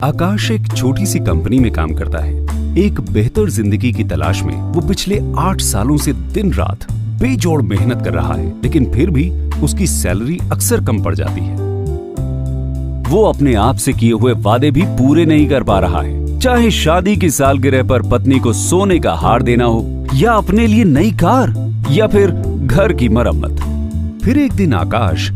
आकाश एक छोटी सी कंपनी में काम करता है। एक बेहतर जिंदगी की तलाश में वो पिछले 8 सालों से दिन रात बेजोड़ मेहनत कर रहा है, लेकिन फिर भी उसकी सैलरी अक्सर कम पड़ जाती है। वो अपने आप से किए हुए वादे भी पूरे नहीं कर पा रहा है, चाहे शादी की सालगिरह पर पत्नी को सोने का हार देना हो, या अपने लिए नई कार, या फिर घर की मरम्मत। फिर एक दिन आकाश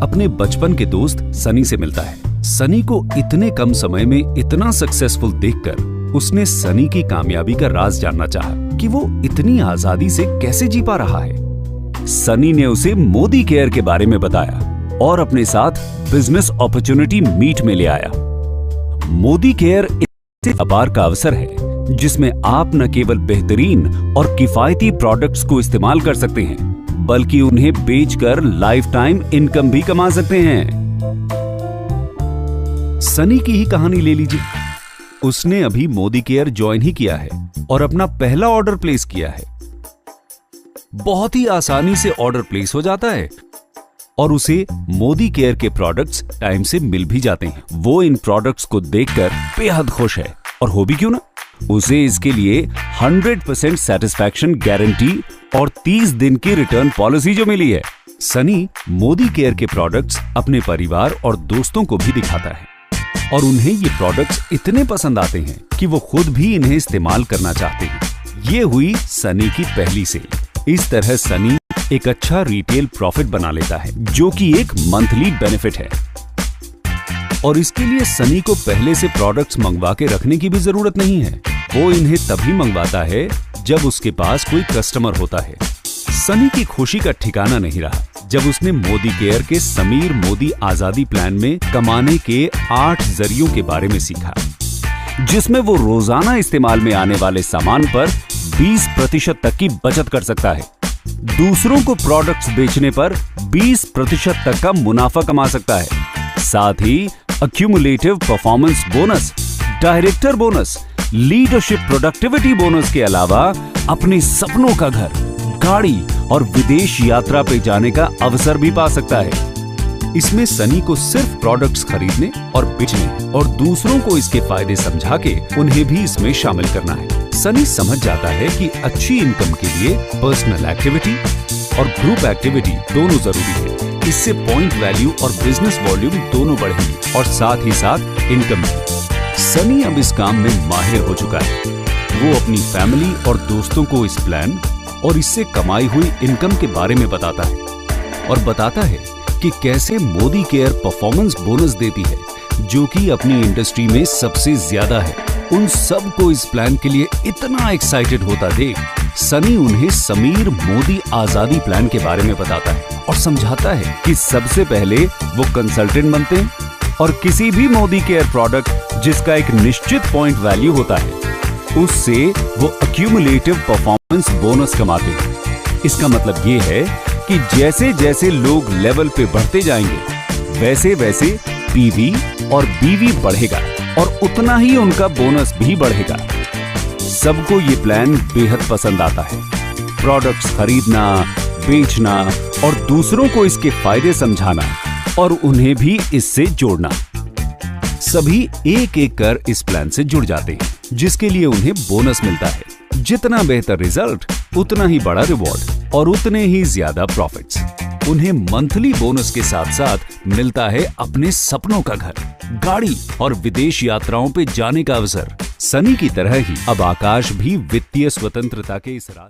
अपने बचपन के दोस्त सनी से मिलता है। सनी को इतने कम समय में इतना सक्सेसफुल देखकर उसने सनी की कामयाबी का राज जानना चाहा कि वो इतनी आजादी से कैसे जी पा रहा है। सनी ने उसे मोदी केयर के बारे में बताया और अपने साथ बिजनेस अपॉर्चुनिटी मीट में ले आया। मोदी केयर एक अपार का अवसर है जिसमें आप न केवल बेहतरीन और किफायती प्रोडक्ट्स को इस्तेमाल कर सकते हैं, बल्कि उन्हें बेचकर लाइफ टाइम इनकम भी कमा सकते हैं। सनी की ही कहानी ले लीजिए। उसने अभी मोदी केयर ज्वाइन ही किया है और अपना पहला ऑर्डर प्लेस किया है। बहुत ही आसानी से ऑर्डर प्लेस हो जाता है और उसे मोदी केयर के प्रोडक्ट्स टाइम से मिल भी जाते हैं। वो इन प्रोडक्ट्स को देखकर बेहद खुश है, और हो भी क्यों ना। उसे इसके लिए 100% सेटिस्फैक्शन गारंटी और 30 दिन की रिटर्न पॉलिसी जो मिली है। सनी मोदी केयर के प्रोडक्ट्स अपने परिवार और दोस्तों को भी दिखाता है और उन्हें ये प्रोडक्ट्स इतने पसंद आते हैं कि वो खुद भी इन्हें इस्तेमाल करना चाहते हैं। ये हुई सनी की पहली सेल। इस तरह सनी एक अच्छा रिटेल प्रॉफिट बना लेता है, जो कि एक मंथली बेनिफिट है। और इसके लिए सनी को पहले से प्रोडक्ट्स मंगवा के रखने की भी जरूरत नहीं है। वो इन्हें तभी मंगवाता है जब उसके पास कोई कस्टमर होता है। सनी की खुशी का ठिकाना नहीं रहा जब उसने मोदी केयर के समीर मोदी आजादी प्लान में कमाने के 8 जरियों के बारे में सीखा, जिसमें वो रोजाना इस्तेमाल में आने वाले सामान पर 20% तक की बचत कर सकता है। दूसरों को प्रोडक्ट्स बेचने पर 20% तक का मुनाफा कमा सकता है। साथ ही accumulative performance bonus, director bonus, leadership productivity bonus के अलावा अपने सपनों का घर, गाड़ी और विदेश यात्रा पे जाने का अवसर भी पा सकता है। इसमें सनी को सिर्फ प्रोडक्ट्स खरीदने और बेचने और दूसरों को इसके फायदे समझा के उन्हें भी इसमें शामिल करना है। सनी समझ जाता है कि अच्छी इनकम के लिए पर्सनल एक्टिविटी और ग्रुप एक्टिविटी दोनों जरूरी है। इससे पॉइंट वैल्यू और बिजनेस वॉल्यूम दोनों बढ़ेंगे और साथ ही साथ इनकम भी। सनी अब इस काम में माहिर हो चुका है। वो अपनी फैमिली और दोस्तों को इस प्लान और इससे कमाई हुई इनकम के बारे में बताता है और बताता है कि कैसे मोदी केयर परफॉर्मेंस बोनस देती है, जो कि अपनी इंडस्ट्री में सबसे ज्यादा है। उन सब को इस प्लान के लिए इतना एक्साइटेड होता देख सनी उन्हें समीर मोदी आजादी प्लान के बारे में बताता है और समझाता है कि सबसे पहले वो कंसल्टेंट बनते हैं और किसी भी मोदी केयर प्रोडक्ट जिसका एक निश्चित पॉइंट वैल्यू होता है, उससे वो अक्यूमुलेटिव परफॉर्मेंस बोनस कमाते हैं। इसका मतलब ये है कि जैसे जैसे लोग लेवल पे बढ़ते जाएंगे, वैसे वैसे पीवी और बीवी बढ़ेगा और उतना ही उनका बोनस भी बढ़ेगा। सबको ये प्लान बेहद पसंद आता है। प्रोडक्ट्स खरीदना, बेचना और दूसरों को इसके फायदे समझाना और उन्हें भी इससे जोड़ना। सभी एक एक कर इस प्लान से जुड़ जाते हैं, जिसके लिए उन्हें बोनस मिलता है। जितना बेहतर रिजल्ट, उतना ही बड़ा रिवॉर्ड और उतने ही ज्यादा प्रॉफिट्स। उन्हें मंथली बोनस के साथ साथ मिलता है अपने सपनों का घर, गाड़ी और विदेश यात्राओं पे जाने का अवसर। सनी की तरह ही अब आकाश भी वित्तीय स्वतंत्रता के इस राह